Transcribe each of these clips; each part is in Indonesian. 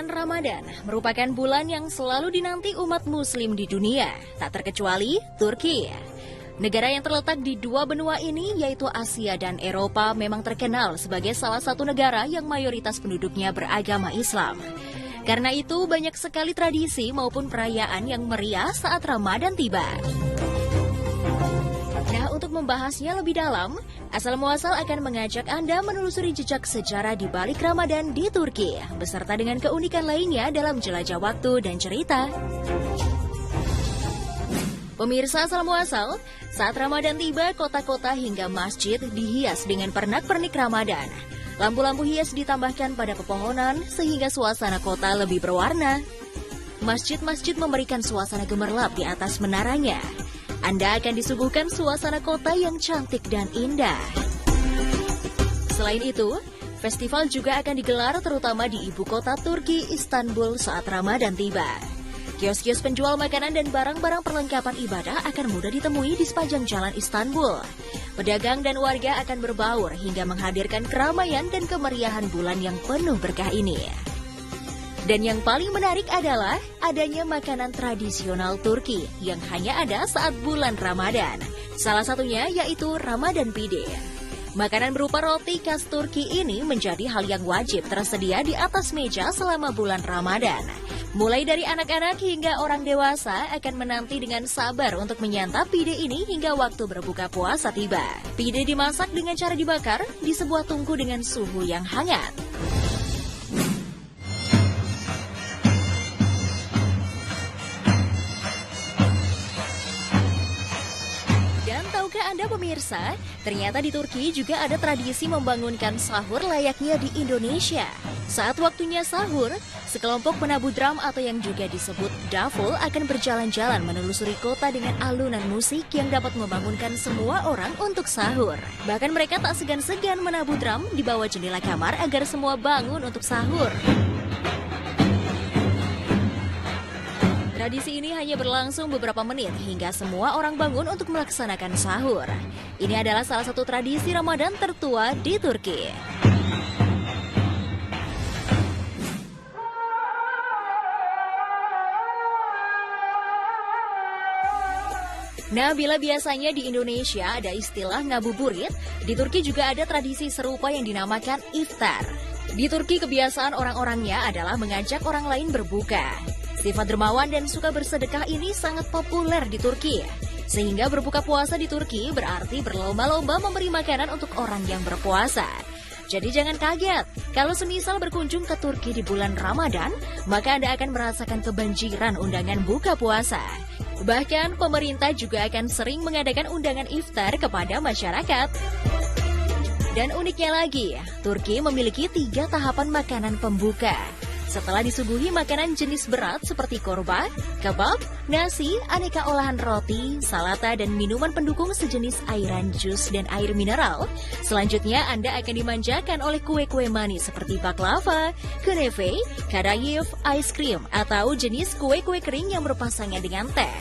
Bulan Ramadan merupakan bulan yang selalu dinanti umat muslim di dunia, tak terkecuali Turki. Negara yang terletak di dua benua ini, yaitu Asia dan Eropa, memang terkenal sebagai salah satu negara yang mayoritas penduduknya beragama Islam. Karena itu, banyak sekali tradisi maupun perayaan yang meriah saat Ramadan tiba. Nah, untuk membahasnya lebih dalam, Asal Muasal akan mengajak Anda menelusuri jejak sejarah di balik Ramadan di Turki, beserta dengan keunikan lainnya dalam jelajah waktu dan cerita. Pemirsa Asal Muasal, saat Ramadan tiba, kota-kota hingga masjid dihias dengan pernak-pernik Ramadan. Lampu-lampu hias ditambahkan pada pepohonan sehingga suasana kota lebih berwarna. Masjid-masjid memberikan suasana gemerlap di atas menaranya. Anda akan disuguhkan suasana kota yang cantik dan indah. Selain itu, festival juga akan digelar terutama di ibu kota Turki, Istanbul saat Ramadan tiba. Kios-kios penjual makanan dan barang-barang perlengkapan ibadah akan mudah ditemui di sepanjang jalan Istanbul. Pedagang dan warga akan berbaur hingga menghadirkan keramaian dan kemeriahan bulan yang penuh berkah ini. Dan yang paling menarik adalah adanya makanan tradisional Turki yang hanya ada saat bulan Ramadan. Salah satunya yaitu Ramadan pide. Makanan berupa roti khas Turki ini menjadi hal yang wajib tersedia di atas meja selama bulan Ramadan. Mulai dari anak-anak hingga orang dewasa akan menanti dengan sabar untuk menyantap pide ini hingga waktu berbuka puasa tiba. Pide dimasak dengan cara dibakar di sebuah tungku dengan suhu yang hangat. Tahukah Anda pemirsa, ternyata di Turki juga ada tradisi membangunkan sahur layaknya di Indonesia. Saat waktunya sahur, sekelompok penabuh drum atau yang juga disebut davul akan berjalan-jalan menelusuri kota dengan alunan musik yang dapat membangunkan semua orang untuk sahur. Bahkan mereka tak segan-segan menabuh drum di bawah jendela kamar agar semua bangun untuk sahur. Tradisi ini hanya berlangsung beberapa menit hingga semua orang bangun untuk melaksanakan sahur. Ini adalah salah satu tradisi Ramadan tertua di Turki. Nah, bila biasanya di Indonesia ada istilah ngabuburit, di Turki juga ada tradisi serupa yang dinamakan iftar. Di Turki kebiasaan orang-orangnya adalah mengajak orang lain berbuka. Sifat dermawan dan suka bersedekah ini sangat populer di Turki. Sehingga berbuka puasa di Turki berarti berlomba-lomba memberi makanan untuk orang yang berpuasa. Jadi jangan kaget, kalau semisal berkunjung ke Turki di bulan Ramadan, maka Anda akan merasakan kebanjiran undangan buka puasa. Bahkan pemerintah juga akan sering mengadakan undangan iftar kepada masyarakat. Dan uniknya lagi, Turki memiliki 3 tahapan makanan pembuka. Setelah disuguhi makanan jenis berat seperti korba, kebab, nasi, aneka olahan roti, salata, dan minuman pendukung sejenis airan jus dan air mineral, selanjutnya Anda akan dimanjakan oleh kue-kue manis seperti baklava, künefe, kadayif, ice cream, atau jenis kue-kue kering yang berpasangan dengan teh.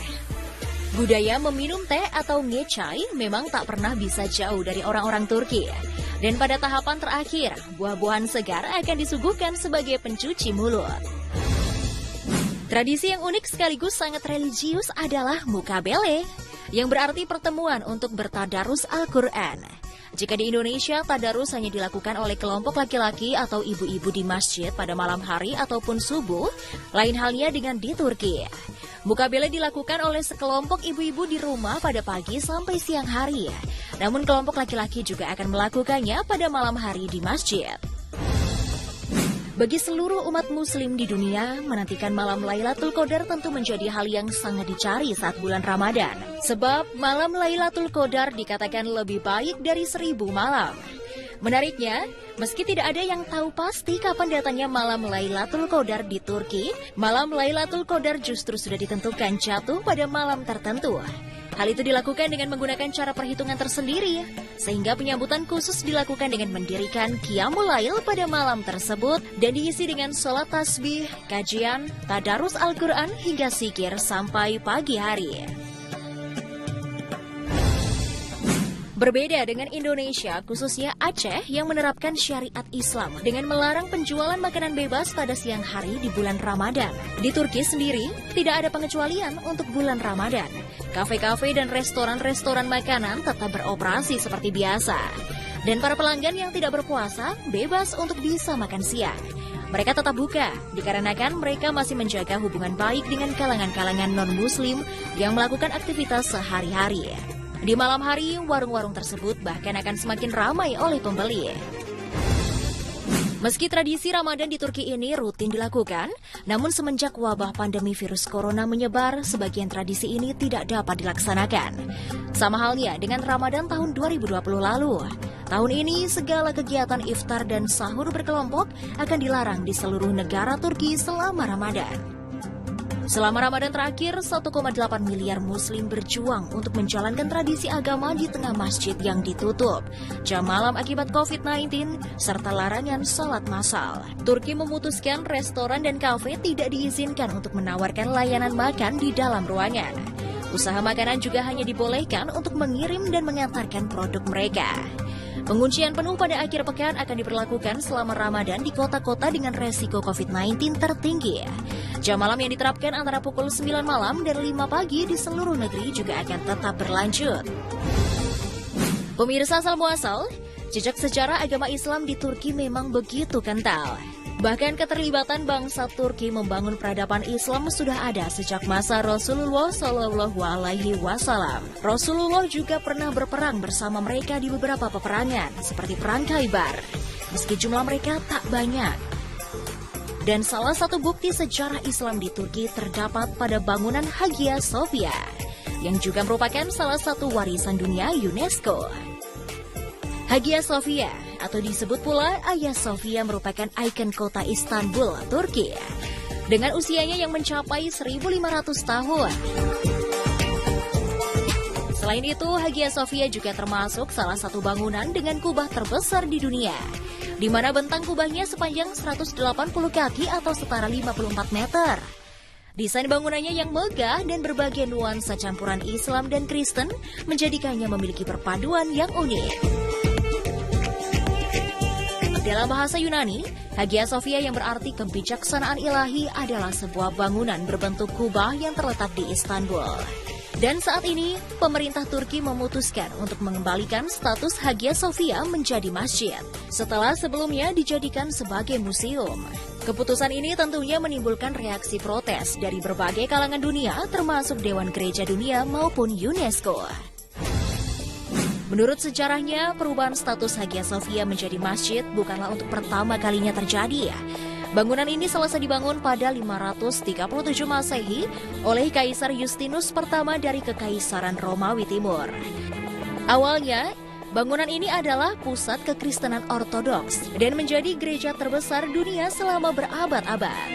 Budaya meminum teh atau ngecai memang tak pernah bisa jauh dari orang-orang Turki. Dan pada tahapan terakhir, buah-buahan segar akan disuguhkan sebagai pencuci mulut. Tradisi yang unik sekaligus sangat religius adalah mukabele, yang berarti pertemuan untuk bertadarus Al-Quran. Jika di Indonesia, tadarus hanya dilakukan oleh kelompok laki-laki atau ibu-ibu di masjid pada malam hari ataupun subuh, lain halnya dengan di Turki. Mukabele dilakukan oleh sekelompok ibu-ibu di rumah pada pagi sampai siang hari. Namun kelompok laki-laki juga akan melakukannya pada malam hari di masjid. Bagi seluruh umat muslim di dunia, menantikan malam Lailatul Qadar tentu menjadi hal yang sangat dicari saat bulan Ramadan. Sebab malam Lailatul Qadar dikatakan lebih baik dari 1000 malam. Menariknya, meski tidak ada yang tahu pasti kapan datangnya malam Lailatul Qadar di Turki, malam Lailatul Qadar justru sudah ditentukan jatuh pada malam tertentu. Hal itu dilakukan dengan menggunakan cara perhitungan tersendiri, sehingga penyambutan khusus dilakukan dengan mendirikan Qiyamul Lail pada malam tersebut dan diisi dengan sholat tasbih, kajian, tadarus Al-Quran hingga zikir sampai pagi hari. Berbeda dengan Indonesia, khususnya Aceh yang menerapkan syariat Islam dengan melarang penjualan makanan bebas pada siang hari di bulan Ramadan. Di Turki sendiri, tidak ada pengecualian untuk bulan Ramadan. Kafe-kafe dan restoran-restoran makanan tetap beroperasi seperti biasa. Dan para pelanggan yang tidak berpuasa bebas untuk bisa makan siang. Mereka tetap buka, dikarenakan mereka masih menjaga hubungan baik dengan kalangan-kalangan non-muslim yang melakukan aktivitas sehari-hari. Di malam hari, warung-warung tersebut bahkan akan semakin ramai oleh pembeli. Meski tradisi Ramadan di Turki ini rutin dilakukan, namun semenjak wabah pandemi virus corona menyebar, sebagian tradisi ini tidak dapat dilaksanakan. Sama halnya dengan Ramadan tahun 2020 lalu. Tahun ini, segala kegiatan iftar dan sahur berkelompok akan dilarang di seluruh negara Turki selama Ramadan. Selama Ramadan terakhir, 1,8 miliar muslim berjuang untuk menjalankan tradisi agama di tengah masjid yang ditutup, jam malam akibat COVID-19, serta larangan salat massal. Turki memutuskan restoran dan kafe tidak diizinkan untuk menawarkan layanan makan di dalam ruangan. Usaha makanan juga hanya dibolehkan untuk mengirim dan mengantarkan produk mereka. Penguncian penuh pada akhir pekan akan diberlakukan selama Ramadan di kota-kota dengan resiko COVID-19 tertinggi. Jam malam yang diterapkan antara pukul 9 malam dan 5 pagi di seluruh negeri juga akan tetap berlanjut. Pemirsa asal muasal, jejak sejarah agama Islam di Turki memang begitu kental. Bahkan keterlibatan bangsa Turki membangun peradaban Islam sudah ada sejak masa Rasulullah Shallallahu Alaihi Wasallam. Rasulullah juga pernah berperang bersama mereka di beberapa peperangan, seperti Perang Khaybar. Meski jumlah mereka tak banyak. Dan salah satu bukti sejarah Islam di Turki terdapat pada bangunan Hagia Sophia, yang juga merupakan salah satu warisan dunia UNESCO. Hagia Sophia, atau disebut pula Hagia Sophia, merupakan ikon kota Istanbul, Turki. Dengan usianya yang mencapai 1.500 tahun. Selain itu, Hagia Sophia juga termasuk salah satu bangunan dengan kubah terbesar di dunia, di mana bentang kubahnya sepanjang 180 kaki atau setara 54 meter. Desain bangunannya yang megah dan berbagai nuansa campuran Islam dan Kristen menjadikannya memiliki perpaduan yang unik. Dalam bahasa Yunani, Hagia Sophia yang berarti kebijaksanaan ilahi adalah sebuah bangunan berbentuk kubah yang terletak di Istanbul. Dan saat ini, pemerintah Turki memutuskan untuk mengembalikan status Hagia Sophia menjadi masjid, setelah sebelumnya dijadikan sebagai museum. Keputusan ini tentunya menimbulkan reaksi protes dari berbagai kalangan dunia, termasuk Dewan Gereja Dunia maupun UNESCO. Menurut sejarahnya, perubahan status Hagia Sophia menjadi masjid bukanlah untuk pertama kalinya terjadi. Bangunan ini selesai dibangun pada 537 Masehi oleh Kaisar Justinus pertama dari Kekaisaran Romawi Timur. Awalnya, bangunan ini adalah pusat kekristenan ortodoks dan menjadi gereja terbesar dunia selama berabad-abad.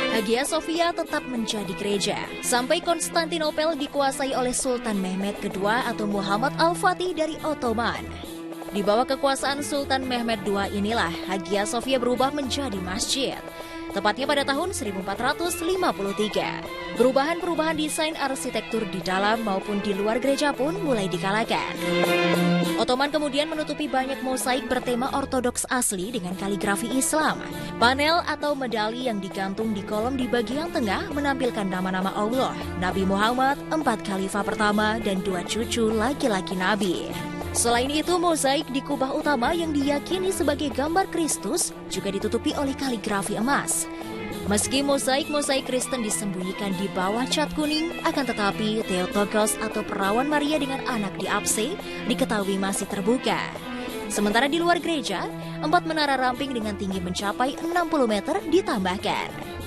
Hagia Sophia tetap menjadi gereja sampai Konstantinopel dikuasai oleh Sultan Mehmed II atau Muhammad Al-Fatih dari Ottoman. Di bawah kekuasaan Sultan Mehmed II inilah Hagia Sophia berubah menjadi masjid, tepatnya pada tahun 1453. Perubahan-perubahan desain arsitektur di dalam maupun di luar gereja pun mulai digalakan. Ottoman kemudian menutupi banyak mosaik bertema ortodoks asli dengan kaligrafi Islam. Panel atau medali yang digantung di kolom di bagian tengah menampilkan nama-nama Allah, Nabi Muhammad, 4 khalifah pertama, dan 2 cucu laki-laki Nabi. Selain itu, mozaik di kubah utama yang diyakini sebagai gambar Kristus juga ditutupi oleh kaligrafi emas. Meski mozaik-mozaik Kristen disembunyikan di bawah cat kuning, akan tetapi Theotokos atau perawan Maria dengan anak di apse diketahui masih terbuka. Sementara di luar gereja, 4 menara ramping dengan tinggi mencapai 60 meter ditambahkan.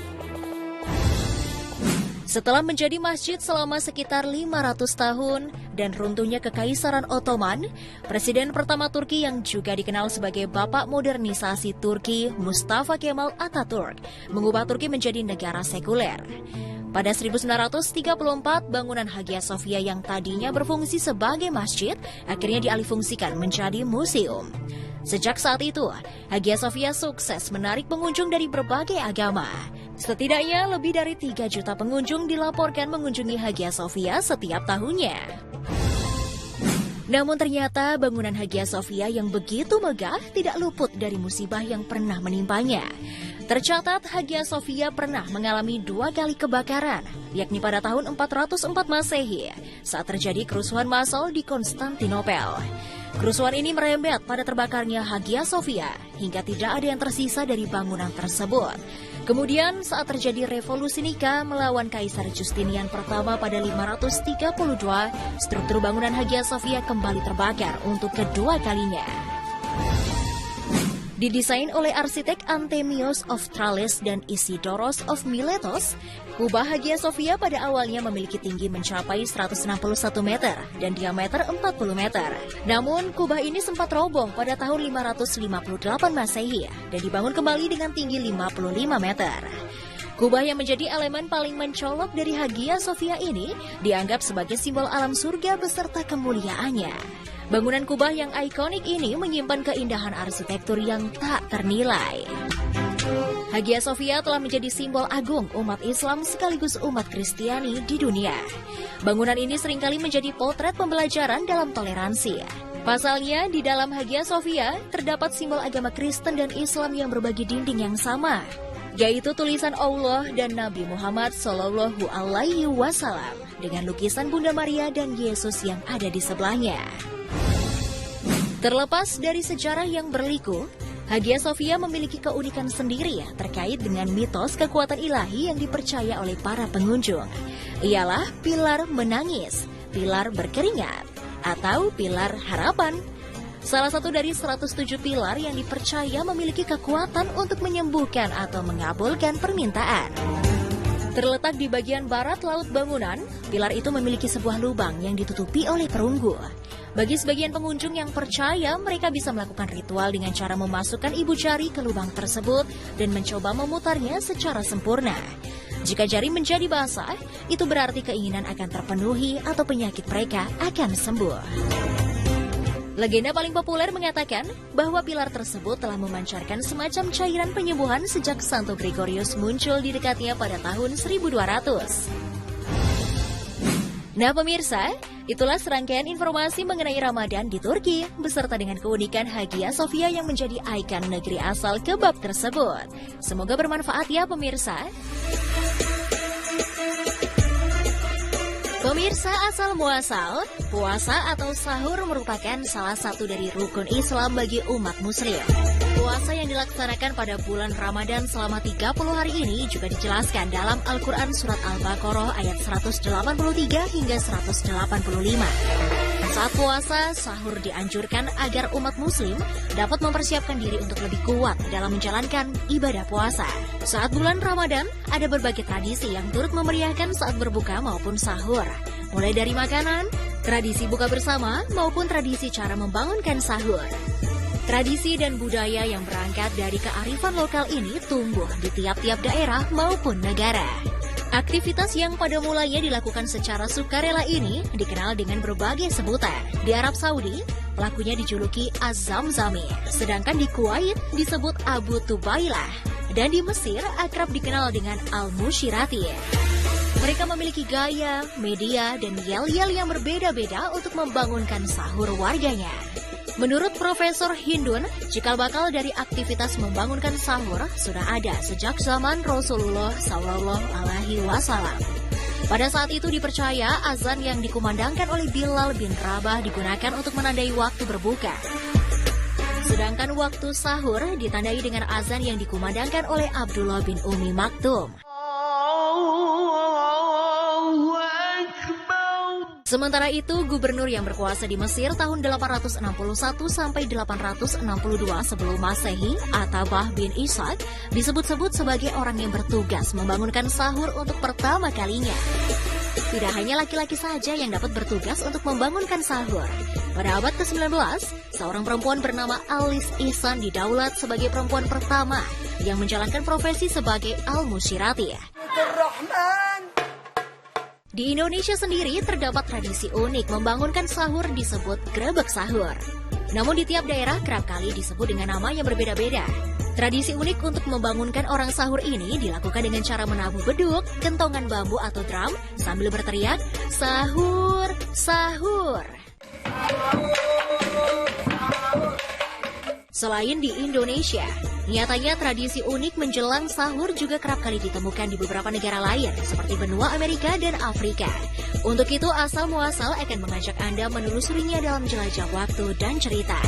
Setelah menjadi masjid selama sekitar 500 tahun dan runtuhnya Kekaisaran Ottoman, Presiden pertama Turki yang juga dikenal sebagai Bapak Modernisasi Turki, Mustafa Kemal Atatürk, mengubah Turki menjadi negara sekuler. Pada 1934, bangunan Hagia Sophia yang tadinya berfungsi sebagai masjid akhirnya dialihfungsikan menjadi museum. Sejak saat itu, Hagia Sophia sukses menarik pengunjung dari berbagai agama. Setidaknya lebih dari 3 juta pengunjung dilaporkan mengunjungi Hagia Sophia setiap tahunnya. Namun ternyata bangunan Hagia Sophia yang begitu megah tidak luput dari musibah yang pernah menimpanya. Tercatat Hagia Sophia pernah mengalami 2 kali kebakaran, yakni pada tahun 404 Masehi saat terjadi kerusuhan massal di Konstantinopel. Kerusuhan ini merembet pada terbakarnya Hagia Sophia hingga tidak ada yang tersisa dari bangunan tersebut. Kemudian saat terjadi revolusi Nika melawan Kaisar Justinian pertama pada 532, struktur bangunan Hagia Sophia kembali terbakar untuk kedua kalinya. Didesain oleh arsitek Anthemios of Tralles dan Isidoros of Miletos, kubah Hagia Sophia pada awalnya memiliki tinggi mencapai 161 meter dan diameter 40 meter. Namun, kubah ini sempat roboh pada tahun 558 Masehi dan dibangun kembali dengan tinggi 55 meter. Kubah yang menjadi elemen paling mencolok dari Hagia Sophia ini dianggap sebagai simbol alam surga beserta kemuliaannya. Bangunan kubah yang ikonik ini menyimpan keindahan arsitektur yang tak ternilai. Hagia Sophia telah menjadi simbol agung umat Islam sekaligus umat Kristiani di dunia. Bangunan ini seringkali menjadi potret pembelajaran dalam toleransi. Pasalnya, di dalam Hagia Sophia terdapat simbol agama Kristen dan Islam yang berbagi dinding yang sama, yaitu tulisan Allah dan Nabi Muhammad Shallallahu Alaihi Wasallam dengan lukisan Bunda Maria dan Yesus yang ada di sebelahnya. Terlepas dari sejarah yang berliku, Hagia Sophia memiliki keunikan sendiri terkait dengan mitos kekuatan ilahi yang dipercaya oleh para pengunjung. Ialah pilar menangis, pilar berkeringat, atau pilar harapan. Salah satu dari 107 pilar yang dipercaya memiliki kekuatan untuk menyembuhkan atau mengabulkan permintaan. Terletak di bagian barat laut bangunan, pilar itu memiliki sebuah lubang yang ditutupi oleh perunggu. Bagi sebagian pengunjung yang percaya, mereka bisa melakukan ritual dengan cara memasukkan ibu jari ke lubang tersebut dan mencoba memutarnya secara sempurna. Jika jari menjadi basah, itu berarti keinginan akan terpenuhi atau penyakit mereka akan sembuh. Legenda paling populer mengatakan bahwa pilar tersebut telah memancarkan semacam cairan penyembuhan sejak Santo Gregorius muncul di dekatnya pada tahun 1200. Nah pemirsa, itulah serangkaian informasi mengenai Ramadan di Turki beserta dengan keunikan Hagia Sophia yang menjadi ikon negeri asal kebab tersebut. Semoga bermanfaat ya pemirsa. Pemirsa asal muasal, puasa atau sahur merupakan salah satu dari rukun Islam bagi umat muslim. Puasa yang dilaksanakan pada bulan Ramadan selama 30 hari ini juga dijelaskan dalam Al-Quran Surat Al-Baqarah ayat 183 hingga 185. Saat puasa, sahur dianjurkan agar umat muslim dapat mempersiapkan diri untuk lebih kuat dalam menjalankan ibadah puasa. Saat bulan Ramadan, ada berbagai tradisi yang turut memeriahkan saat berbuka maupun sahur. Mulai dari makanan, tradisi buka bersama, maupun tradisi cara membangunkan sahur. Tradisi dan budaya yang berangkat dari kearifan lokal ini tumbuh di tiap-tiap daerah maupun negara. Aktivitas yang pada mulanya dilakukan secara sukarela ini dikenal dengan berbagai sebutan. Di Arab Saudi, pelakunya dijuluki Az-Zamzami, sedangkan di Kuwait disebut Abu Tubailah, dan di Mesir akrab dikenal dengan Al-Mushirati. Mereka memiliki gaya, media, dan yel-yel yang berbeda-beda untuk membangunkan sahur warganya. Menurut Profesor Hindun, cikal bakal dari aktivitas membangunkan sahur sudah ada sejak zaman Rasulullah Shallallahu Alaihi Wasallam. Pada saat itu dipercaya azan yang dikumandangkan oleh Bilal bin Rabah digunakan untuk menandai waktu berbuka. Sedangkan waktu sahur ditandai dengan azan yang dikumandangkan oleh Abdullah bin Umi Maktum. Sementara itu, gubernur yang berkuasa di Mesir tahun 861 sampai 862 sebelum Masehi, Atabah bin Ishaq, disebut-sebut sebagai orang yang bertugas membangunkan sahur untuk pertama kalinya. Tidak hanya laki-laki saja yang dapat bertugas untuk membangunkan sahur. Pada abad ke-19, seorang perempuan bernama Alice Ihsan didaulat sebagai perempuan pertama yang menjalankan profesi sebagai Al-Mushirati. Di Indonesia sendiri terdapat tradisi unik membangunkan sahur disebut grebek sahur. Namun di tiap daerah kerap kali disebut dengan nama yang berbeda-beda. Tradisi unik untuk membangunkan orang sahur ini dilakukan dengan cara menabuh beduk, kentongan bambu atau drum sambil berteriak, "Sahur, sahur!" Selain di Indonesia, nyatanya tradisi unik menjelang sahur juga kerap kali ditemukan di beberapa negara lain seperti benua Amerika dan Afrika. Untuk itu, asal muasal akan mengajak Anda menelusurinya dalam jelajah waktu dan cerita.